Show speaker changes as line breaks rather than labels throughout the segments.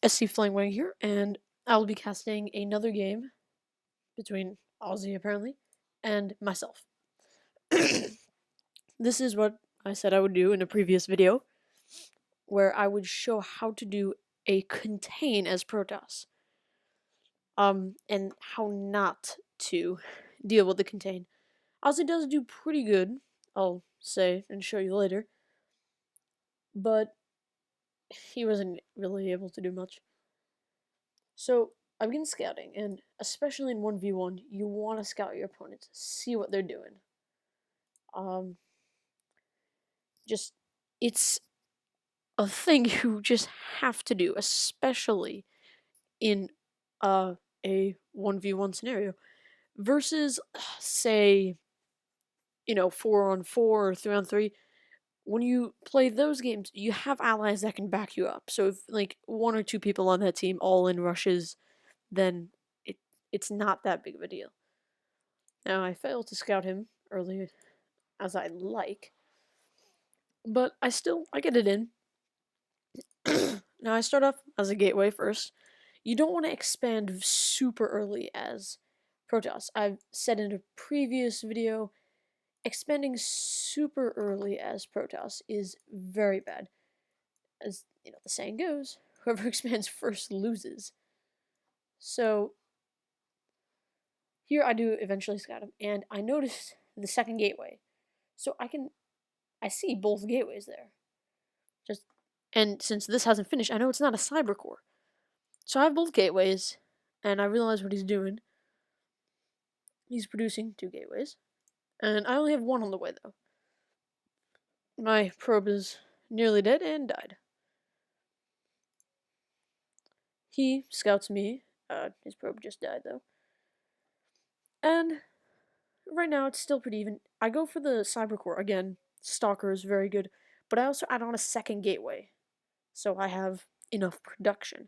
SC Flangwang here, and I'll be casting another game between Ozzy, apparently, and myself. This is what I said I would do in a previous video, where I would show how to do a contain as protoss. And how not to deal with the contain. Ozzy does do pretty good, I'll say, and show you later. But he wasn't really able to do much. So I began scouting, and especially in 1v1, you want to scout your opponents, see what they're doing. It's a thing you just have to do, especially in a 1v1 scenario, versus, say, 4-on-4 or 3-on-3. When you play those games, you have allies that can back you up. So if like one or two people on that team all in rushes, then it's not that big of a deal. Now I failed to scout him early as I'd like, but I get it in. Now I start off as a gateway first. You don't want to expand super early as Protoss. I've said in a previous video, expanding super early as Protoss is very bad. As the saying goes, whoever expands first loses. So here I do eventually scout him, and I noticed the second gateway. So I see both gateways there. And since this hasn't finished, I know it's not a cyber core. So I have both gateways, and I realize what he's doing. He's producing 2 gateways. And I only have 1 on the way, though. My probe is nearly dead and died. He scouts me. His probe just died, though. And right now, it's still pretty even. I go for the cyber core. Again, Stalkers, very good. But I also add on a second gateway, so I have enough production.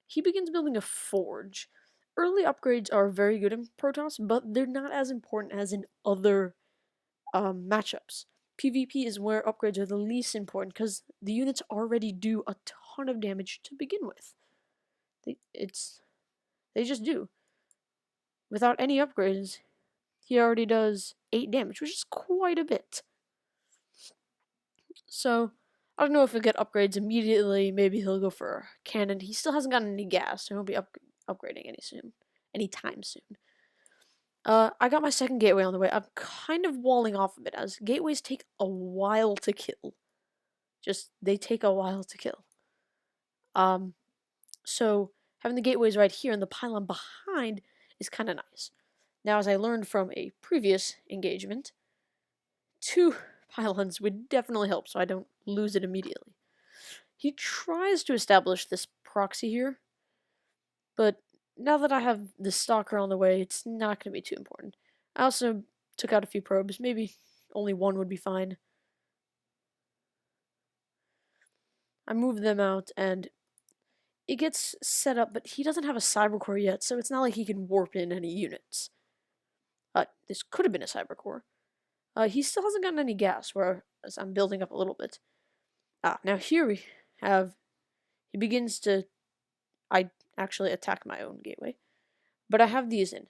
He begins building a forge. Early upgrades are very good in Protoss, but they're not as important as in other matchups. PvP is where upgrades are the least important because the units already do a ton of damage to begin with. They just do. Without any upgrades, he already does 8 damage, which is quite a bit. So, I don't know if he'll get upgrades immediately. Maybe he'll go for a cannon. He still hasn't gotten any gas, so he'll be upgrading anytime soon. I got my second gateway on the way. I'm kind of walling off a bit, as gateways take a while to kill. They take a while to kill. So having the gateways right here and the pylon behind is kind of nice. Now, as I learned from a previous engagement, 2 pylons would definitely help, so I don't lose it immediately. He tries to establish this proxy here, but now that I have the Stalker on the way, it's not going to be too important. I also took out a few probes. Maybe only 1 would be fine. I moved them out, and it gets set up, but he doesn't have a cyber core yet, so it's not like he can warp in any units. This could have been a cyber core. He still hasn't gotten any gas, whereas I'm building up a little bit. Now here we have, he begins to, I actually attack my own gateway, but I have these in.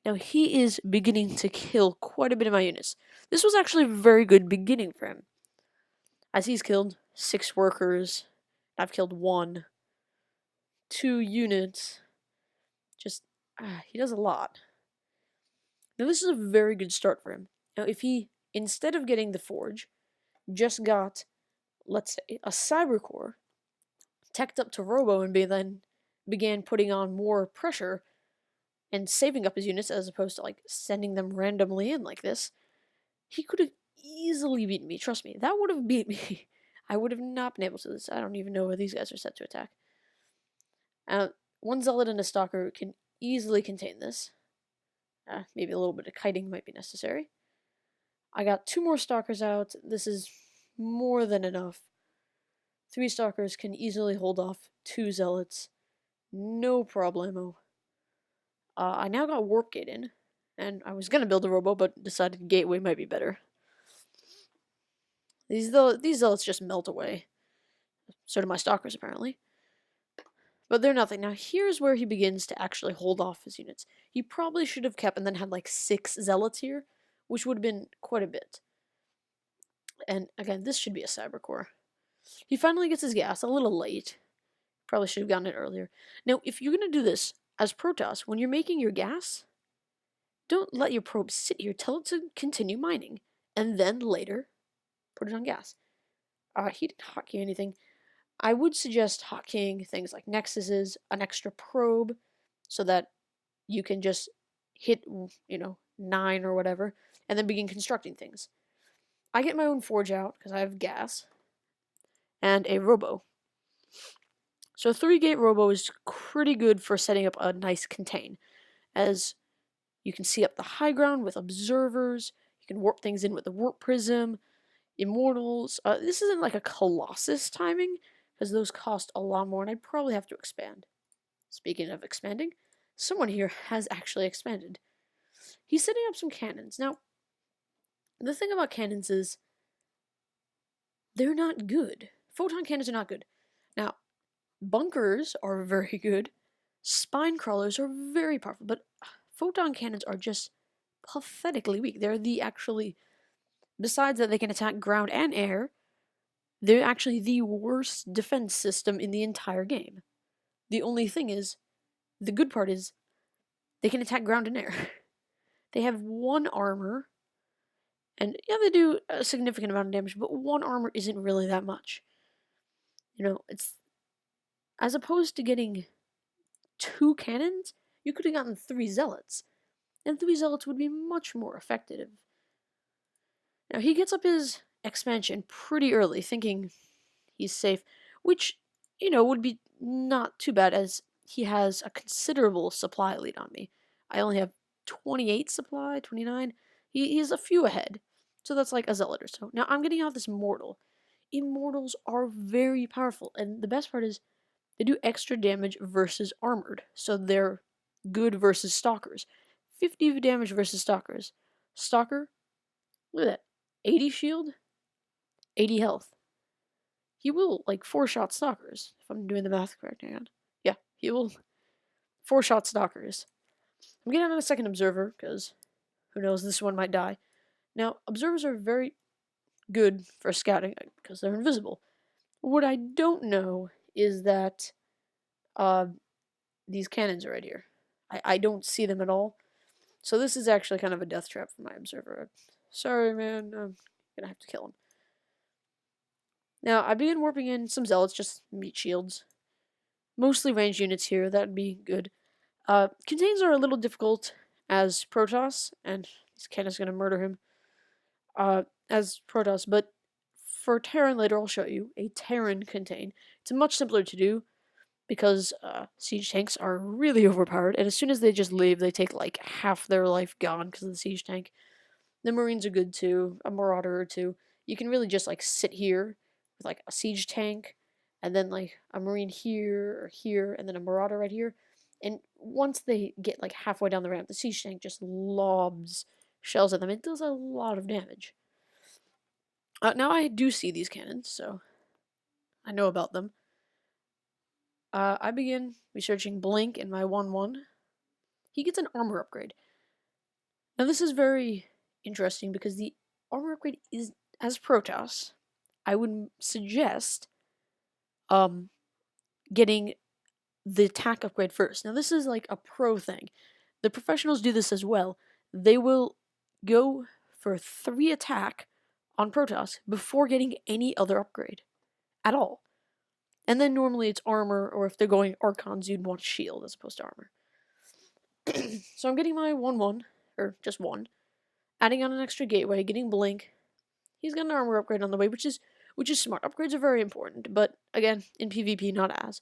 Now he is beginning to kill quite a bit of my units. This was actually a very good beginning for him. As he's killed 6 workers, I've killed 1, 2 units. He does a lot. Now this is a very good start for him. Now if he, instead of getting the forge, just got, let's say, a cyber core, teched up to robo, and then began putting on more pressure and saving up his units as opposed to like sending them randomly in like this, he could have easily beaten me. Trust me, that would have beat me. I would have not been able to do this. I don't even know where these guys are set to attack. 1 Zealot and a Stalker can easily contain this. Maybe a little bit of kiting might be necessary. I got 2 more Stalkers out. This is more than enough. 3 Stalkers can easily hold off 2 Zealots. No problemo. I now got Warp Gate in, and I was going to build a Robo, but decided Gateway might be better. These Zealots just melt away. So do my Stalkers, apparently. But they're nothing. Now, here's where he begins to actually hold off his units. He probably should have kept and then had like 6 zealots here, which would have been quite a bit. And again, this should be a cyber core. He finally gets his gas, a little late. Probably should have gotten it earlier. Now, if you're going to do this as Protoss, when you're making your gas, don't let your probe sit here. Tell it to continue mining. And then later, put it on gas. He didn't hotkey anything. I would suggest hotkeying things like nexuses, an extra probe, so that you can just hit, 9 or whatever, and then begin constructing things. I get my own forge out, because I have gas, and a robo. So 3-gate robo is pretty good for setting up a nice contain, as you can see up the high ground with observers, you can warp things in with the warp prism, immortals. This isn't like a Colossus timing, because those cost a lot more, and I'd probably have to expand. Speaking of expanding, someone here has actually expanded. He's setting up some cannons. Now, the thing about cannons is, they're not good. Photon cannons are not good. Now, bunkers are very good. Spine crawlers are very powerful, but photon cannons are just pathetically weak. They're besides that they can attack ground and air, they're actually the worst defense system in the entire game. The only thing is, the good part is, they can attack ground and air. They have 1 armor, and yeah, they do a significant amount of damage, but 1 armor isn't really that much. It's, as opposed to getting 2 cannons, you could have gotten 3 zealots, and 3 zealots would be much more effective. Now, he gets up his expansion pretty early, thinking he's safe, which, would be not too bad, as he has a considerable supply lead on me. I only have 28 supply, 29. He's a few ahead, so that's like a zealot or so. Now, I'm getting out this mortal. Immortals are very powerful, and the best part is, they do extra damage versus armored, so they're good versus stalkers. 50 damage versus stalkers. Stalker, look at that. 80 shield, 80 health. He will, 4-shot stalkers, if I'm doing the math correct. Hang on. Yeah, he will 4-shot stalkers. I'm getting on a second observer, because who knows, this one might die. Now, observers are very good for scouting, because they're invisible. What I don't know is that these cannons are right here. I don't see them at all. So this is actually kind of a death trap for my observer. Sorry, man. I'm gonna have to kill him. Now, I begin warping in some zealots, just meat shields. Mostly ranged units here, that'd be good. Contains are a little difficult as Protoss, and this cannon's gonna murder him. As Protoss, but for Terran later I'll show you a Terran contain. It's much simpler to do, because siege tanks are really overpowered, and as soon as they just leave, they take like half their life gone because of the siege tank. The Marines are good too, a Marauder or 2. You can really just sit here with a siege tank, and then a Marine here or here, and then a Marauder right here. And once they get halfway down the ramp, the siege tank just lobs shells at them. It does a lot of damage. Now I do see these cannons, so I know about them. I begin researching Blink in my 1-1. He gets an armor upgrade. Now this is very interesting, because the armor upgrade is, as Protoss, I would suggest getting the attack upgrade first. Now this is a pro thing. The professionals do this as well. They will go for 3 attack on Protoss before getting any other upgrade at all. And then normally it's armor, or if they're going Archons, you'd want shield as opposed to armor. So I'm getting my 1-1, or just 1, adding on an extra gateway, getting Blink. He's got an armor upgrade on the way, which is smart. Upgrades are very important, but again, in PvP, not as.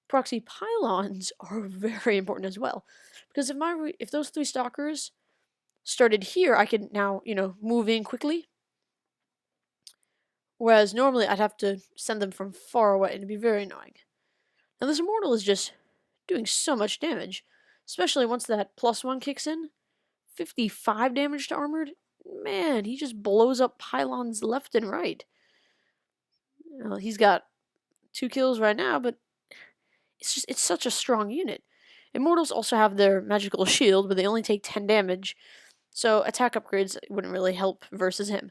Proxy pylons are very important as well, because if those 3 stalkers started here, I could now, move in quickly. Whereas normally I'd have to send them from far away, and it'd be very annoying. Now this Immortal is just doing so much damage, especially once that +1 kicks in. 55 damage to armored. Man, he just blows up pylons left and right. He's got 2 kills right now, but it's such a strong unit. Immortals also have their magical shield, but they only take 10 damage, so attack upgrades wouldn't really help versus him.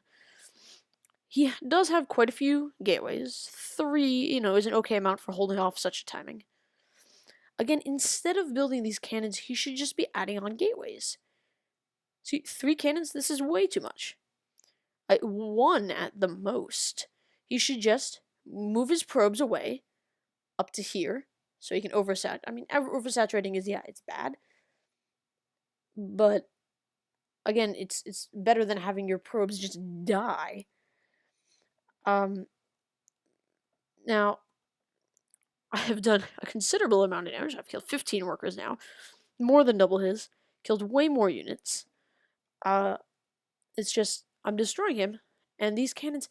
He does have quite a few gateways. 3, is an okay amount for holding off such a timing. Again, instead of building these cannons, he should just be adding on gateways. See, 3 cannons, this is way too much. 1 at the most. He should just move his probes away up to here so he can oversaturate. I mean, oversaturating is, yeah, it's bad. But again, it's better than having your probes just die. Now, I have done a considerable amount of damage. I've killed 15 workers now. More than double his. Killed way more units. It's just, I'm destroying him. And these cannons,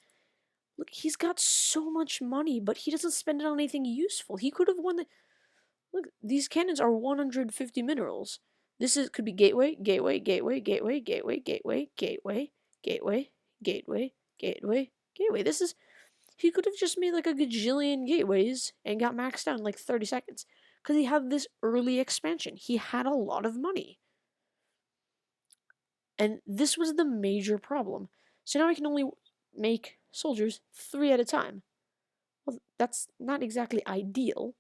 look, he's got so much money, but he doesn't spend it on anything useful. He could have won the... Look, these cannons are 150 minerals. Could be gateway, gateway, gateway, gateway, gateway, gateway, gateway, gateway, gateway, gateway, gateway. He could have just made like a gajillion gateways and got maxed out in like 30 seconds. Because he had this early expansion. He had a lot of money. And this was the major problem. So now I can only make soldiers 3 at a time. Well, that's not exactly ideal.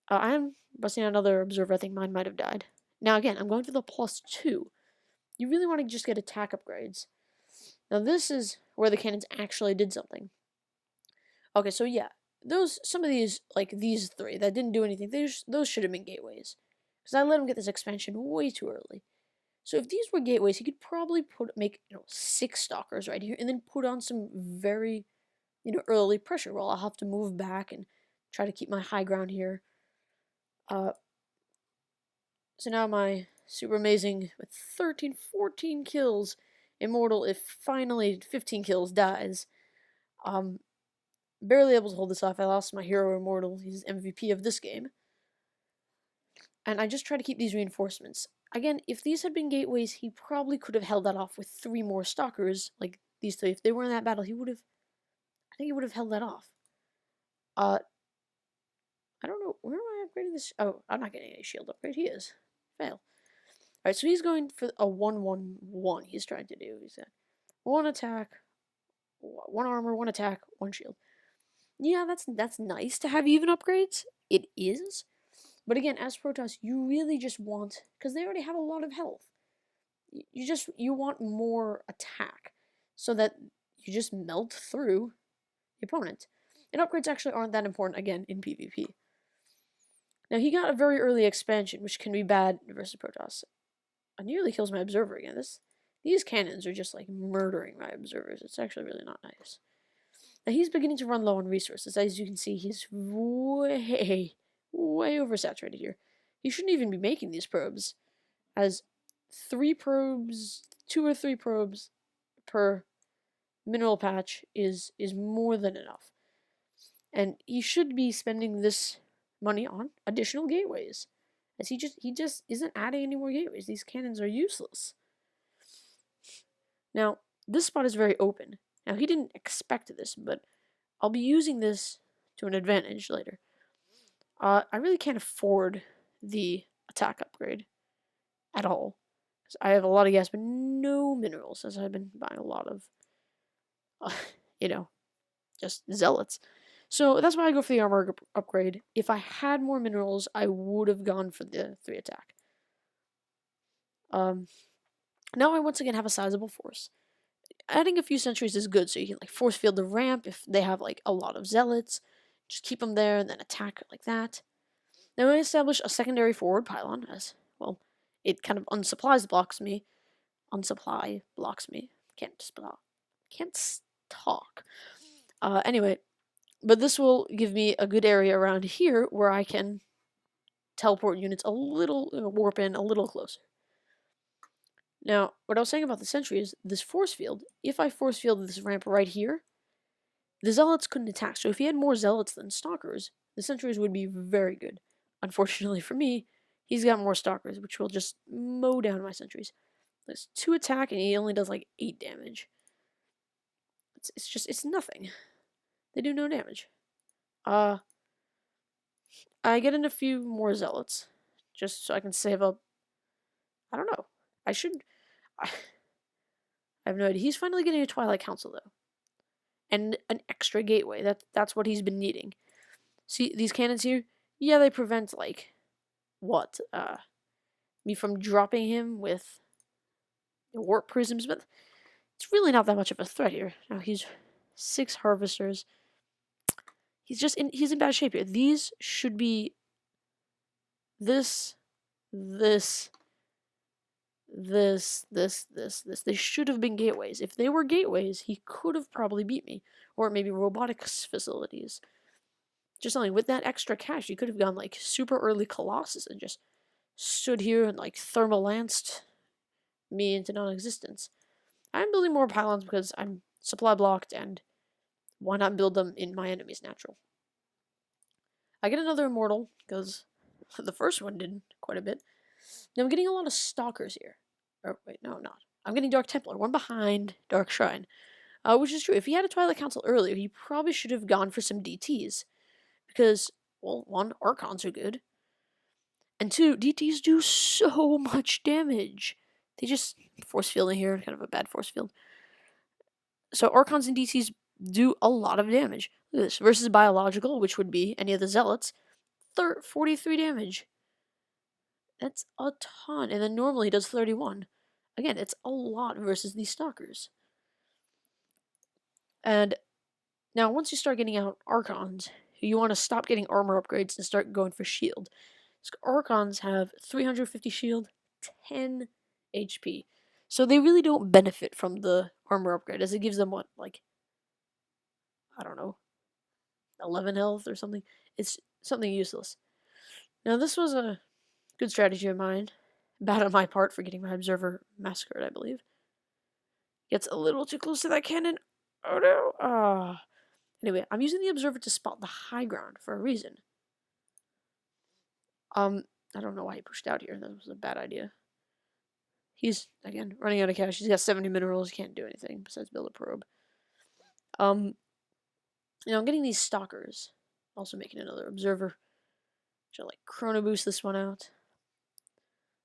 I am busting out another observer. I think mine might have died. Now again, I'm going for the +2. You really want to just get attack upgrades. Now this is where the cannons actually did something. Okay, so yeah, some of these, like these 3 that didn't do anything, those should have been gateways. Because I let him get this expansion way too early. So if these were gateways, he could probably make 6 stalkers right here, and then put on some very, early pressure. Well, I'll have to move back and try to keep my high ground here. So now my super amazing with 13, 14 kills, immortal, if finally 15 kills, dies. Barely able to hold this off. I lost my hero immortal. He's MVP of this game. And I just try to keep these reinforcements. Again, if these had been gateways, he probably could have held that off with 3 more stalkers, like these 3. If they were in that battle, I think he would have held that off. I don't know, where am I upgrading this? Oh, I'm not getting any shield upgrade. He is. Fail. Alright, so he's going for a 1-1-1 he's trying to do. He's got 1 attack, 1 armor, 1 attack, 1 shield. Yeah, that's nice to have even upgrades. It is. But again, as protoss, you really just want, because they already have a lot of health. You want more attack so that you just melt through the opponent. And upgrades actually aren't that important, again, in PvP. Now, he got a very early expansion, which can be bad versus protoss. I nearly kills my observer again. These cannons are just, like, murdering my observers. It's actually really not nice. Now, he's beginning to run low on resources. As you can see, he's way oversaturated here. He shouldn't even be making these probes, as 2 or 3 probes per mineral patch is more than enough. And he should be spending this money on additional gateways, as he just isn't adding any more gateways. These cannons are useless. Now, this spot is very open. Now, he didn't expect this, but I'll be using this to an advantage later. I really can't afford the attack upgrade at all, because I have a lot of gas but no minerals, as I've been buying a lot of, just zealots. So that's why I go for the armor upgrade. If I had more minerals, I would have gone for the 3 attack. Now I once again have a sizable force. Adding a few sentries is good, so you can like force field the ramp if they have like a lot of zealots. Just keep them there and then attack like that. Now I establish a secondary forward pylon, as well. It kind of blocks me. Can't talk. Anyway, but this will give me a good area around here where I can teleport units a little, warp in a little closer. Now, what I was saying about the sentry is this force field. If I force field this ramp right here, the zealots couldn't attack. So if he had more zealots than stalkers, the sentries would be very good. Unfortunately for me, he's got more stalkers, which will just mow down my sentries. There's 2 attack, and he only does like 8 damage. It's nothing. They do no damage. I get in a few more zealots, just so I can save up. I don't know. I should. I have no idea. He's finally getting a Twilight Council though, and an extra gateway. That's what he's been needing. See these cannons here? Yeah, they prevent like what? Me from dropping him with the warp prisms, but it's really not that much of a threat here. Now he's 6 harvesters. He's in bad shape here. These should be this, this, this. They should have been gateways. If they were gateways, he could have probably beat me. Or maybe robotics facilities. Just something with that extra cash, you could have gone like super early Colossus and just stood here and like thermal lanced me into non-existence. I'm building more pylons because I'm supply blocked, and why not build them in my enemy's natural? I get another Immortal because the first one did quite a bit. Now I'm getting a lot of Stalkers here. Or wait, no, I'm not. I'm getting Dark Templar, one behind Dark Shrine. Which is true. If he had a Twilight Council earlier, he probably should have gone for some DTs. Because, well, 1, Archons are good. And 2, DTs do so much damage. They just force field in here, kind of a bad force field. So Archons and DTs do a lot of damage. Look at this. Versus Biological, which would be any of the Zealots, 43 damage. That's a ton. And then normally he does 31. Again, it's a lot versus these Stalkers. And now once you start getting out Archons, you want to stop getting armor upgrades and start going for shield. So Archons have 350 shield, 10 HP. So they really don't benefit from the armor upgrade, as it gives them what, like, I don't know, 11 health or something. It's something useless. Now this was a good strategy of mine. Bad on my part for getting my observer massacred, I believe. Gets a little too close to that cannon. Oh no! Anyway, I'm using the observer to spot the high ground for a reason. I don't know why he pushed out here. That was a bad idea. He's, again, running out of cash. He's got 70 minerals. He can't do anything besides build a probe. I'm getting these Stalkers. Also making another observer. Should like chrono boost this one out.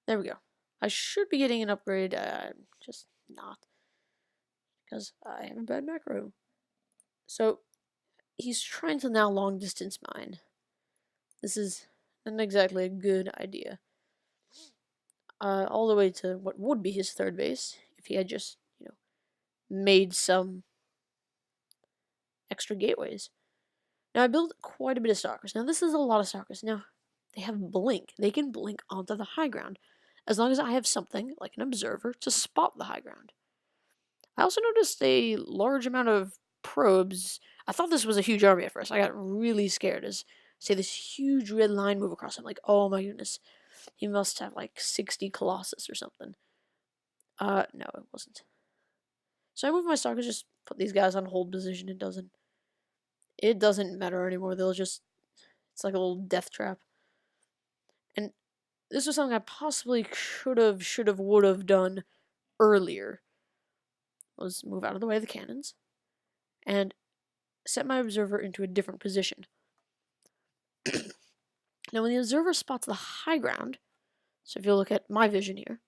There we go. I should be getting an upgrade. Just not. Because I have a bad macro. So, he's trying to now long distance mine. This is not exactly a good idea. All the way to what would be his third base if he had just, made some extra gateways. Now I built quite a bit of Stalkers. Now this is a lot of Stalkers. Now they have blink. They can blink onto the high ground as long as I have something like an observer to spot the high ground. I also noticed a large amount of probes. I thought this was a huge army at first. I got really scared as say this huge red line move across. I'm like, oh my goodness. He must have like 60 Colossus or something. No, it wasn't. So I moved my Stalkers, just put these guys on hold position. It doesn't matter anymore. It's like a little death trap. And this was something I possibly should have, would have done earlier. Was move out of the way of the cannons and set my observer into a different position. Now, when the observer spots the high ground, so if you look at my vision here,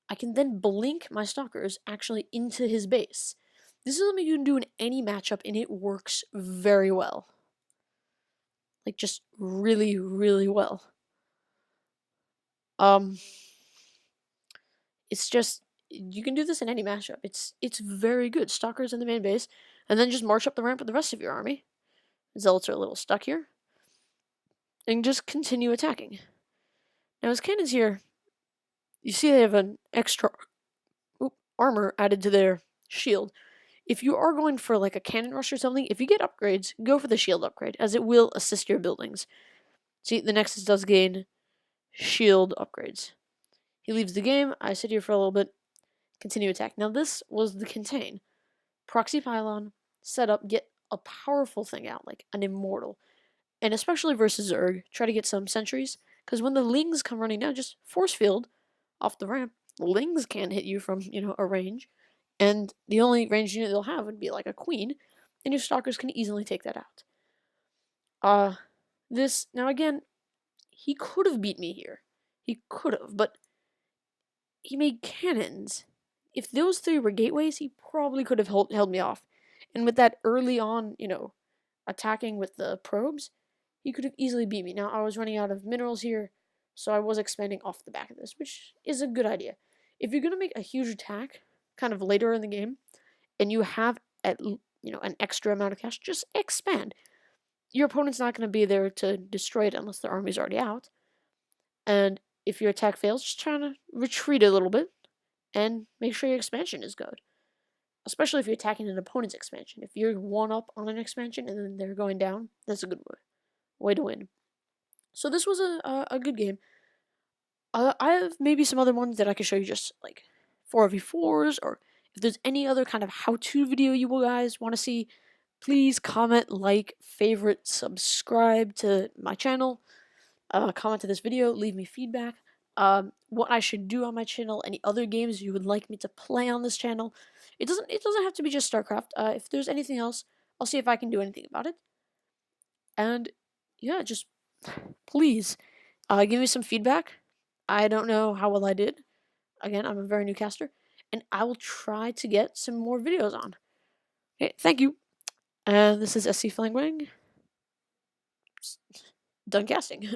I can then blink my Stalkers actually into his base. This is something you can do in any matchup, and it works very well. Like, just really, really well. It's just, you can do this in any matchup. It's very good. Stalkers in the main base, and then just march up the ramp with the rest of your army. Zealots are a little stuck here. And just continue attacking. Now, his cannons here, you see they have an extra armor added to their shield. If you are going for like a cannon rush or something, if you get upgrades, go for the shield upgrade, as it will assist your buildings. See, the Nexus does gain shield upgrades. He leaves the game. I sit here for a little bit. Continue attack. Now, this was the contain. Proxy pylon, set up, get a powerful thing out, like an Immortal. And especially versus Zerg, try to get some sentries. Because when the Lings come running down, just force field off the ramp. Lings can't hit you from, a range. And the only ranged unit they'll have would be like a queen. And your Stalkers can easily take that out. This, now again, he could have beat me here. He could have, but he made cannons. If those three were gateways, he probably could have held me off. And with that early on, attacking with the probes, he could have easily beat me. Now, I was running out of minerals here, so I was expanding off the back of this, which is a good idea. If you're going to make a huge attack kind of later in the game, and you have an extra amount of cash, just expand. Your opponent's not going to be there to destroy it unless their army's already out. And if your attack fails, just try to retreat a little bit and make sure your expansion is good. Especially if you're attacking an opponent's expansion. If you're one up on an expansion and then they're going down, that's a good way to win. So this was a good game. I have maybe some other ones that I could show you, just like 4v4s, or if there's any other kind of how-to video you guys want to see, please comment, like, favorite, subscribe to my channel, comment to this video, leave me feedback, what I should do on my channel, any other games you would like me to play on this channel. It doesn't have to be just StarCraft. If there's anything else, I'll see if I can do anything about it. And yeah, just please give me some feedback. I don't know how well I did. Again, I'm a very new caster, and I will try to get some more videos on. Okay, thank you. And this is SC Flying Wing. Done casting.